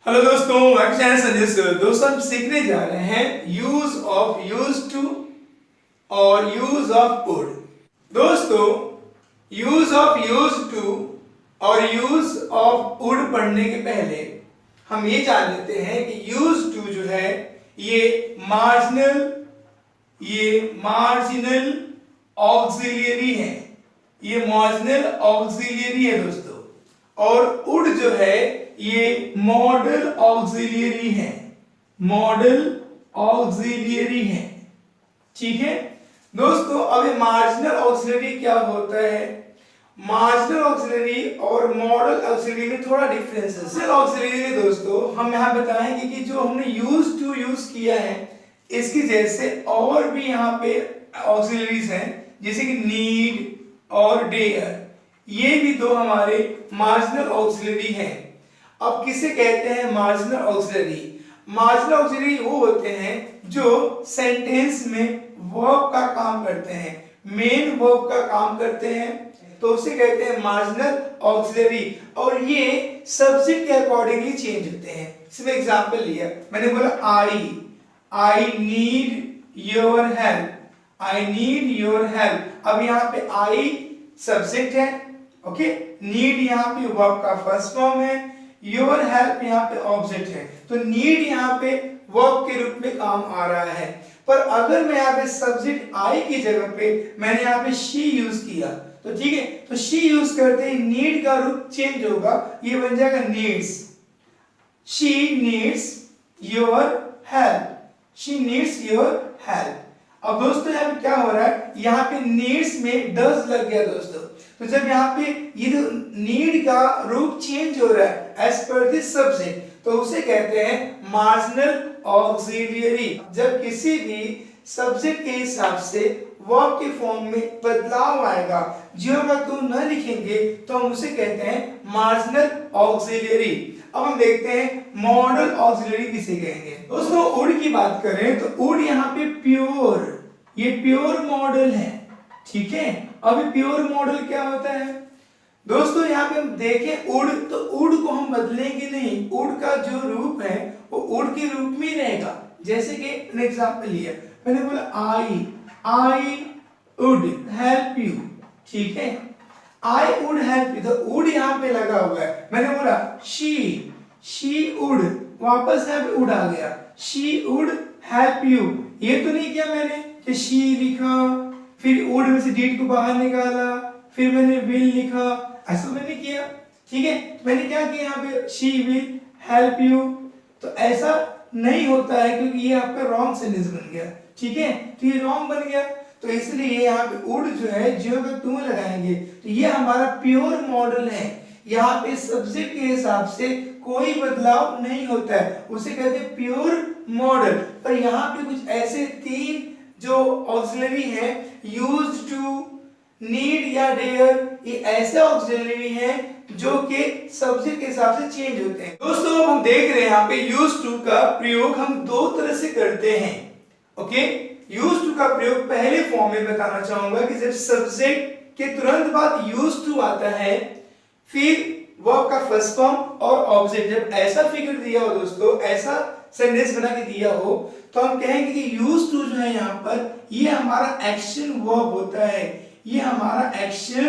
Hello दोस्तों, web channel Sanjay sir. दोस्तों हम सीखने जा रहे हैं यूज ऑफ यूज टू और यूज ऑफ वुड। दोस्तों यूज ऑफ यूज टू और यूज ऑफ वुड पढ़ने के पहले हम ये जान लेते हैं कि यूज टू जो है ये मार्जिनल ऑक्सिलियरी है। ये मार्जिनल ऑक्सिलियरी है दोस्तों। और वुड जो है ये मॉडल ऑक्सिलियरी है। मॉडल ऑक्सिलियरी है, ठीक है दोस्तों। अब ये मार्जिनल ऑक्सिलियरी क्या होता है? मार्जिनल ऑक्सिलियरी और मॉडल ऑक्सिलियरी में थोड़ा डिफरेंस है। मार्जिनल ऑक्सिलियरी में दोस्तों हम यहाँ बताएंगे कि जो हमने यूज टू यूज किया है इसकी जैसे और भी यहाँ पे ऑक्सिलियरीज हैं, जैसे कि नीड और डेयर। ये भी दो हमारे मार्जिनल ऑक्सिलियरी हैं। अब किसे कहते हैं मार्जिनल ऑक्सिलियरी? मार्जिनल ऑक्सिलियरी वो होते हैं जो सेंटेंस में वर्ब का काम करते हैं, मेन वर्ब का काम करते हैं, तो उसे कहते हैं मार्जिनल ऑक्सिलियरी। और ये सब्जेक्ट के अकॉर्डिंगली चेंज होते हैं। सिर्फ एग्जांपल लिया, मैंने बोला I need your help, I need your help. अब यहाँ पे आई सब्जेक्ट है, ओके। नीड यहाँ पे वर्ब का फर्स्ट फॉर्म है, योर हेल्प यहाँ पे ऑब्जेक्ट है, तो नीड यहाँ पे वर्ब के रूप में काम आ रहा है। पर अगर मैं यहाँ पे सब्जेक्ट आई की जगह पे मैंने यहाँ पे शी यूज किया तो ठीक है, तो शी यूज करते ही नीड का रूप चेंज होगा, ये बन जाएगा needs. She needs your help, she needs your help. अब दोस्तों यहाँ पे क्या हो रहा है, यहाँ पे नीड्स में डज लग गया दोस्तों। तो जब यहाँ पे ये नीड का रूप चेंज हो रहा है एज पर दिस सब्जेक्ट, तो उसे कहते हैं मार्जिनल ऑक्सिलियरी। जब किसी भी सब्जेक्ट के हिसाब से वर्ब के फॉर्म में बदलाव आएगा, जो अगर तुम न लिखेंगे तो हम उसे कहते हैं मार्जिनल ऑक्सिलियरी। अब हम देखते हैं मॉडल ऑक्सिलियरी किसे कहेंगे। दोस्तों वुड की बात करें तो वुड यहाँ पे प्योर, ये प्योर मॉडल है, ठीक है। अब प्योर मॉडल क्या होता है दोस्तों? यहाँ पे हम देखें वुड, तो वुड को हम बदलेंगे नहीं, वुड का जो रूप है वो वुड के रूप में ही रहेगा। जैसे कि एग्जांपल लिया, मैंने बोला आई वुड हेल्प यू, ठीक है। आई वुड हेल्प यू, तो वुड यहाँ पे लगा हुआ है। मैंने बोला शी वुड, वापस यहाँ पे वुड आ गया, शी वुड हेल्प यू। ये तो नहीं किया मैंने कि शी लिखा, फिर वुड में से डीड को बाहर निकाला, फिर मैंने विल लिखा, ऐसा मैंने किया, ठीक है। मैंने क्या किया यहाँ पे शी विल हेल्प यू, तो ऐसा नहीं होता है क्योंकि ये आपका रॉन्ग सेंटेंस बन गया, ठीक है। तो ये रॉन्ग बन गया, तो इसलिए यहाँ पे वुड जो है जो अगर तुम लगाएंगे तो ये हमारा प्योर मॉडल है। यहाँ पे सब्जेक्ट के हिसाब से कोई बदलाव नहीं होता है, उसे कहते हैं प्योर मॉडल। पर यहाँ पे कुछ ऐसे तीन जो ऑक्सिलरी है, यूज टू, नीड या डेयर, ये ऐसे ऑक्सिलरी हैं जो कि सब्जेक्ट के हिसाब से चेंज होते हैं। दोस्तों हम देख रहे हैं यहाँ पे यूज टू का प्रयोग हम दो तरह से करते हैं, ओके। यूज टू का प्रयोग पहले फॉर्म में बताना चाहूंगा कि जब सब्जेक्ट के तुरंत बाद यूज टू आता है, फिर वर्ब का फर्स्ट फॉर्म और ऑब्जेक्ट, जब ऐसा फिगर दिया हो दोस्तों, ऐसा सेंटेंस बना के दिया हो, तो हम कहेंगे कि यूज टू जो है यहाँ पर ये हमारा एक्शन वर्ब होता है, ये हमारा एक्शन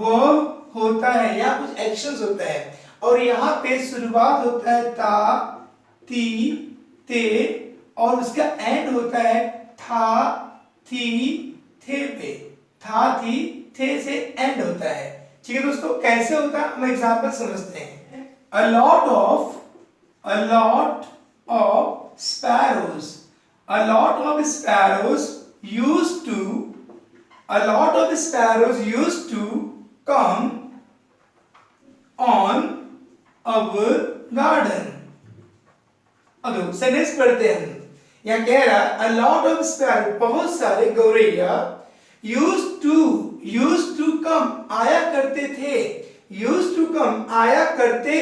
वर्ब होता है, या कुछ एक्शंस होता है। और यहाँ पे शुरुआत होता है ता, ती, ते, और उसका एंड होता है था, थी, थे पे। था, थी, थे से एंड होता है, ठीक है दोस्तों। कैसे होता है हम एग्जांपल समझते हैं। A lot of sparrows, a lot of sparrows used to come on our garden। अब सेंटेंस पढ़ते हैं। यहाँ कह रहा है a lot of sparrows, बहुत सारे गौरैया, used to come, आया करते थे, used to come, आया करते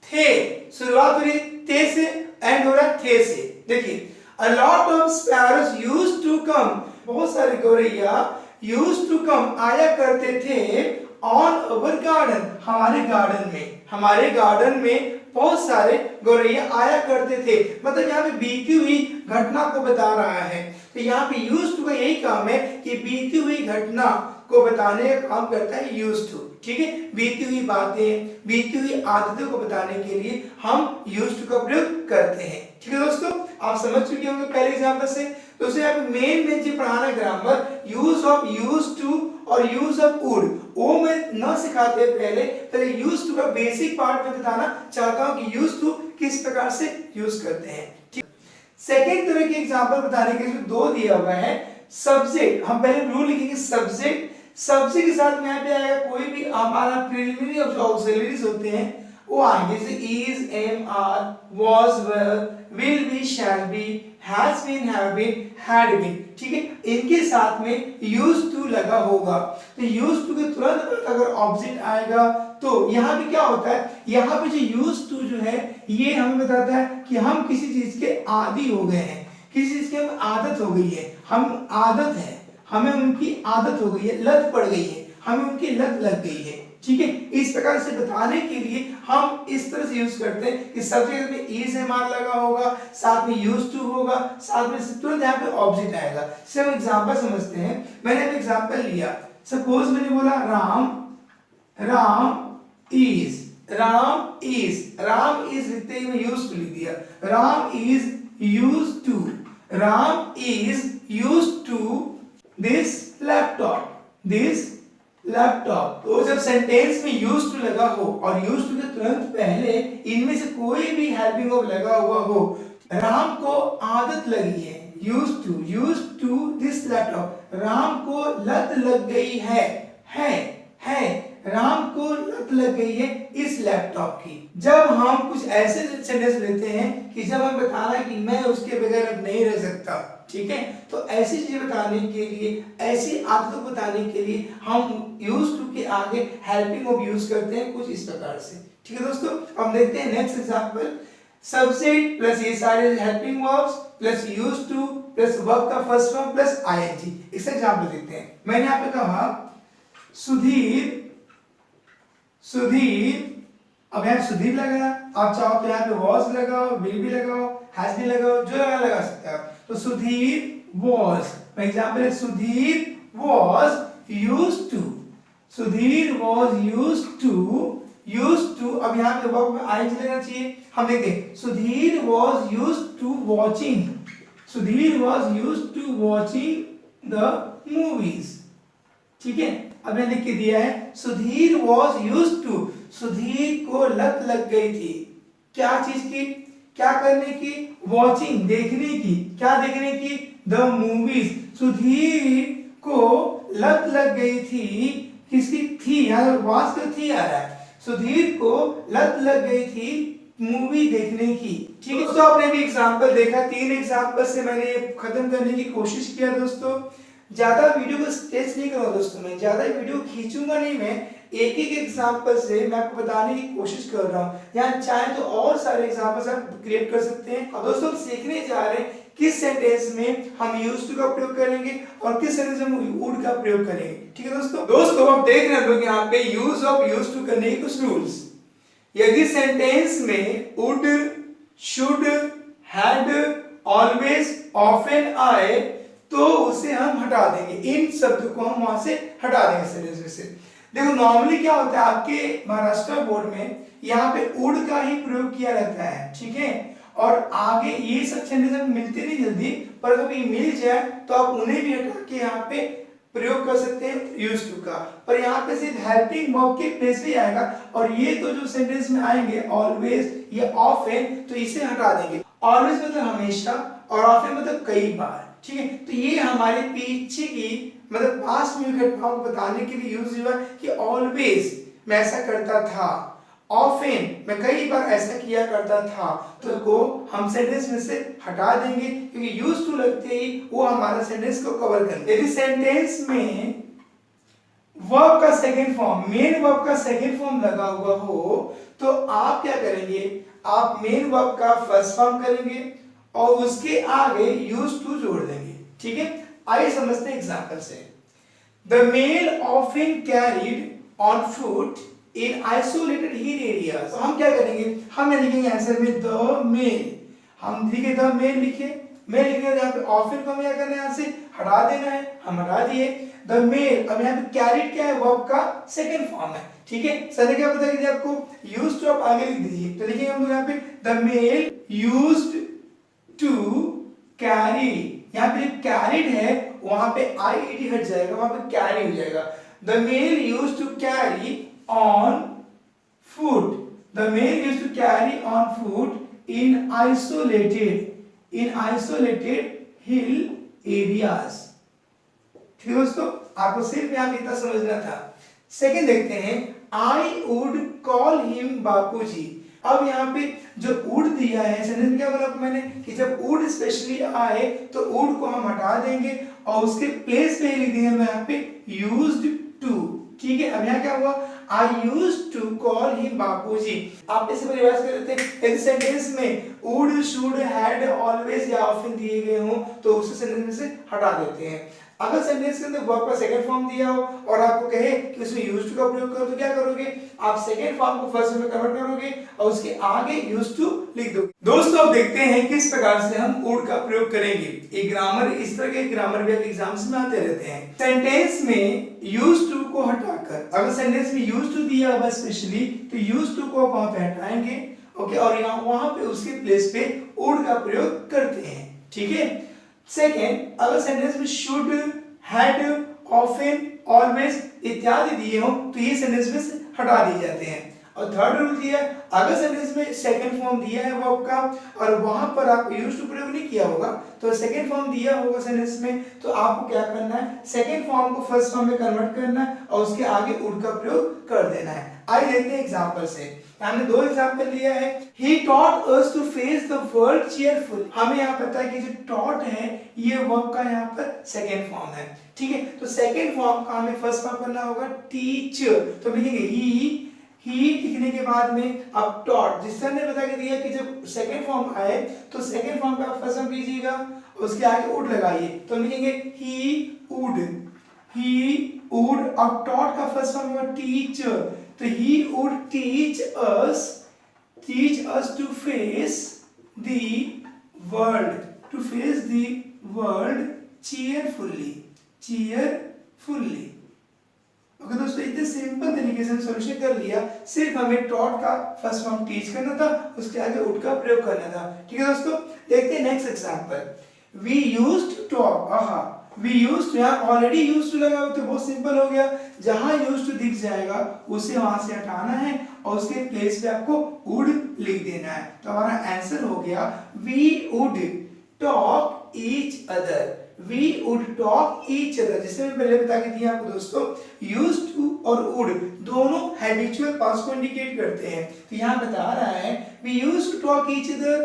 थे। शुरुआत हो रही ते से, एंड हो रहा है थे से। देखिए a lot of sparrows used to come, बहुत सारे गौरैया used to come, आया करते थे ऑन अवर गार्डन, हमारे गार्डन में बहुत सारे गौरैया आया करते थे। मतलब यहाँ पे बीती हुई घटना को बता रहा है। तो यहाँ पे यूज्ड टू का यही काम है कि बीती हुई घटना को बताने का काम करता है यूज्ड टू। ठीक है, बीती हुई बातें, बीती हुई आदतों को बताने के लिए हम यूज्ड टू का प्रयोग करते हैं। ठीक है दोस्तों, आप समझ चुके होंगे पहले एग्जांपल से। तो उससे आप मेन चीज पढ़ाना grammar, use of used to और यूज ऑफ वुड, वो मैं न सिखाते पहले यूज्ड टू का बेसिक पार्ट में बताना चाहता हूं कि यूज्ड टू किस प्रकार से यूज करते हैं। ठीक, सेकंड तरह के एग्जांपल बताने के लिए दो दिया हुआ है। सब्जेक्ट, हम पहले रूल लिखेंगे सब्जेक्ट के साथ में यहाँ पे आएगा कोई भी हमारा प्रीलिमिनरी और ऑक्सिलरीज होते हैं वो आएंगे, जैसे is, am, are, was, were, will be, shall be, has been, have been, had been. ठीक है, इनके साथ में यूज्ड टू लगा होगा। तो यूज्ड टू के तुरंत बाद अगर ऑब्जेक्ट आएगा तो यहाँ पे क्या होता है, यहाँ पे जो यूज्ड टू जो है ये हमें बताता है कि हम किसी चीज के आदी हो गए हैं, किसी चीज की हमें आदत हो गई है, हम आदत है, हमें उनकी आदत हो गई है, लत पड़ गई है, हमें उनकी लत लग गई है। ठीक है, इस प्रकार से बताने के लिए हम इस तरह से यूज करते हैं कि सब्जेक्ट में इज एम आर लगा होगा, साथ में यूज्ड टू होगा, साथ में तुरंत यहाँ पे ऑब्जेक्ट आएगा। से हम एग्जांपल समझते हैं। मैंने एक एग्जांपल लिया, सपोज मैंने बोला राम इज लिखते ही मैं यूज्ड टू लिख दिया। Ram is used to this laptop. तो जब सेंटेंस में यूज्ड टू लगा हो और यूज्ड टू के तुरंत पहले इनमें से कोई भी हेल्पिंग वर्ब लगा हुआ हो, राम को आदत लगी है, used to this laptop, Ram को लत लग गई है, राम को लत लग गई है इस लैपटॉप की। जब हम कुछ ऐसे सेंटेंस लेते हैं कि जब हम बताना कि मैं उसके बगैर अब नहीं रह सकता, ठीक है, तो ऐसी चीजें बताने के लिए, ऐसी आदतों बताने के लिए हम यूज्ड टू के आगे हेल्पिंग वर्ब यूज करते हैं कुछ इस प्रकार से। ठीक है दोस्तों, हम देखते हैं नेक्स्ट एग्जांपल। सब्जेक्ट प्लस ये सारे helping verbs plus used two plus verb का फर्स्ट फॉर्म प्लस आईएनजी। इस एग्जांपल देखते हैं। मैंने यहाँ पे कहा सुधीर, अब यहाँ सुधीर लगाया, आप चाहो तो यहाँ पे वॉज लगाओ, विल भी लगाओ, हैज भी लगाओ, जो लगा सकते हैं आप। तो सुधीर वॉज, एग्जाम्पल है सुधीर वॉज यूज्ड टू, अब यहाँ पे वर्ब में आईएनजी लेना चाहिए। हम देखते हैं Sudhir was used to watching the movies. ठीक है, अब मैंने लिख के दिया है Sudhir was used to, Sudhir को लत लग गई थी क्या चीज की, क्या करने की, वॉचिंग, देखने की, क्या देखने की, द मूवीज। सुधीर को लत लग गई थी, किसकी थी, यहाँ वाज का थी आ रहा है, सुधीर को लत लग गई थी मूवी देखने की। ठीक है, तो आपने भी एग्जांपल देखा, 3 एग्जांपल से मैंने खत्म करने की कोशिश किया दोस्तों। ज्यादा वीडियो को स्ट्रेच नहीं करूंगा दोस्तों, मैं ज्यादा वीडियो खींचूंगा नहीं, मैं एक एग्जांपल से मैं आपको बताने की कोशिश कर रहा हूँ। यहाँ चाहे तो और सारे एग्जांपल्स आप क्रिएट कर सकते हैं। और दोस्तों हम सीखने जा रहे हैं किस सेंटेंस में हम यूज्ड टू का प्रयोग करेंगे और किस सेंटेंस में हम वुड का प्रयोग करेंगे। ठीक है दोस्तों हम देख रहे हैं लोग यहाँ पे यूज ऑफ यूज्ड टू करने के कुछ रूल्स। यदि सेंटेंस में would, should, had, always, often आए तो उसे हम हटा देंगे, इन शब्दों को हम वहां से हटा देंगे सेंटेंस में से। देखो नॉर्मली क्या होता है आपके महाराष्ट्र बोर्ड में यहाँ पे वुड का ही प्रयोग किया रहता है। ठीक है, और आगे ये सब सेंटेंस मिलते नहीं जल्दी, पर कभी मिल जाए तो आप उन्हें भी हटा के यहाँ पे प्रयोग कर सकते हैं यूज्ड टू का। पर यहाँ पे सिर्फ हेल्पिंग वर्ब के प्लेस पे आएगा, और ये तो जो सेंटेंस में आएंगे ऑलवेज या ऑफन, तो इसे हटा देंगे। ऑलवेज मतलब हमेशा और ऑफन मतलब कई बार। ठीक है, तो ये हमारे पीछे की मतलब पास्ट में घटनाओं को बताने के लिए यूज हुआ कि ऑलवेज मैं ऐसा करता था, ऑफन मैं कई बार ऐसा किया करता था, तो को हम सेंटेंस में से हटा देंगे क्योंकि यूज टू लगते ही वो हमारा सेंटेंस को कवर करेंगे। यदि सेंटेंस में वर्ब का सेकंड फॉर्म, मेन वर्ब का सेकंड फॉर्म लगा हुआ हो तो आप क्या करेंगे, आप मेन वर्ब का फर्स्ट फॉर्म करेंगे और उसके आगे यूज्ड टू जोड़ देंगे। ठीक है, आइए समझते हैं एग्जांपल से। The mail often carried on foot in isolated hill areas. तो हम क्या करेंगे, हम यहाँ लिखेंगे आंसर में द मेल, हम लिखे द मेल लिखे, मेल लिखने यहाँ पे ऑफन को हमें क्या करना है, यहाँ से हटा देना है, हम हटा दिए द मेल। अब यहाँ पे कैरिड क्या है, वर्ब का सेकंड फॉर्म है, ठीक है। सर ने क्या बताया कि आपको यूज्ड टू आप आगे लिख दीजिए, तो लिखेंगे हम लोग यहाँ पे the mail used to carry, यहाँ पे कैरिड है वहां पे आईईडी हट जाएगा, वहां पे कैरी हो जाएगा। The mail used to carry on foot, the mail used to carry on foot in isolated hill areas. ठीक है दोस्तों, आपको सिर्फ यहाँ इतना समझना था। सेकंड देखते हैं, आई वुड कॉल हिम बापूजी। अब यहाँ पे जो वुड दिया है, सेंटेंस में क्या बोला मैंने कि जब वुड स्पेशली आए तो वुड को हम हटा देंगे और उसके प्लेस पे लिख देंगे हम यहाँ पे यूज्ड टू, ठीक है। अब यहाँ क्या हुआ, I used to call him Bapuji. आप इसे रिवाइज कर लेते हैं, यदि सेंटेंस में वुड, शुड, हैड, ऑलवेज या ऑफन दिए गए हो तो उसे सेंटेंस में से हटा देते हैं। अगर सेंटेंस के अंदर वर्ब का सेकंड फॉर्म दिया हो और आपको कहे कि उसमें यूज्ड टू का प्रयोग करो तो क्या करोगे, आप सेकंड फॉर्म को फर्स्ट में कन्वर्ट करोगे और उसके आगे यूज्ड टू लिख दोगे। दोस्तों अब देखते हैं किस प्रकार से हम वुड का प्रयोग करेंगे। ये ग्रामर, इस तरह के ग्रामर भी एग्जाम्स में आते रहते हैं। सेंटेंस में यूज्ड टू को हटाकर, अगर सेंटेंस में यूज्ड टू दिया हुआ स्पेशली तो यूज्ड टू को आप वहां पे हटाएंगे, ओके, और यहाँ वहां पे उसके प्लेस पे वुड का प्रयोग करते हैं, ठीक है। सेकेंड, अगर सेंटेंस में शुड, हैड, ऑफन, ऑलवेज इत्यादि दिए हो तो ये सेंटेंस में से हटा दिए जाते हैं। और थर्ड रूल दिया है, अगर सेंटेंस में सेकंड फॉर्म दिया है वर्ब का और वहां पर आप यूज्ड टू प्रयोग नहीं किया होगा, तो सेकंड फॉर्म दिया होगा सेंटेंस में तो आपको क्या करना है, सेकंड फॉर्म को फर्स्ट फॉर्म में कन्वर्ट करना है और उसके आगे वुड का प्रयोग कर देना है। आइए देखते हैं एग्जांपल से। हमने दो एग्जांपल लिया है। He taught us to face the world cheerful। हमें यहाँ पता है कि जो taught है ये वर्ब का यहाँ पर सेकंड फॉर्म है, ठीक है। तो सेकंड फॉर्म का हमें फर्स्ट फॉर्म करना होगा टीच, तो लिखेंगे ही लिखने के बाद में अब taught, जिस सर ने बता के दिया कि जब सेकंड फॉर्म आए तो सेकंड फॉर्म का फर्स्ट फॉर्म कीजिएगा, उसके आगे वुड लगाइए, तो लिखेंगे ही वुड। अब taught का फर्स्ट फॉर्म होगा टीचर, तो he would teach us to face the world cheerfully। Okay दोस्तों, इतने सिंपल तरीके से हम सॉल्यूशन कर लिया। सिर्फ हमें taught का फर्स्ट फॉर्म टीच करना था, उसके आगे would का प्रयोग करना था, ठीक है दोस्तों। देखते हैं next example. We used to talk, we used to, यहाँ ऑलरेडी यूज्ड टू लगा हुआ तो बहुत सिंपल हो गया। जहां यूज्ड टू दिख जाएगा उसे वहां से हटाना है और उसके प्लेस पे आपको वुड लिख देना है। तो हमारा आंसर हो गया we would talk each other। we would talk each other, जिसे मैं पहले बता के दिया आपको दोस्तों, used to और would दोनों हैबिचुअल पास्ट को इंडिकेट करते हैं। तो यहाँ बता रहा है we used to talk each other।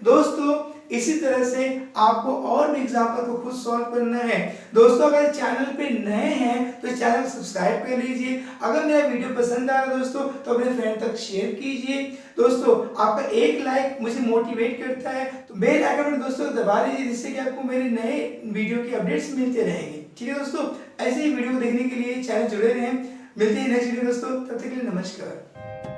दोस्तों इसी तरह से आपको और भी एग्जाम्पल को खुद सॉल्व करना है। दोस्तों अगर चैनल पे नए हैं तो चैनल को सब्सक्राइब कर लीजिए। अगर मेरा वीडियो पसंद आ रहा है दोस्तों तो अपने फ्रेंड तक शेयर कीजिए। दोस्तों आपका एक लाइक मुझे मोटिवेट करता है, तो बेल आइकन पर दोस्तों दबा लीजिए, जिससे कि आपको मेरे नए वीडियो की अपडेट्स मिलते रहेंगे, ठीक है दोस्तों। ऐसे ही वीडियो को देखने के लिए चैनल जुड़े रहें। मिलते हैं नेक्स्ट वीडियो दोस्तों, तब तक के लिए नमस्कार।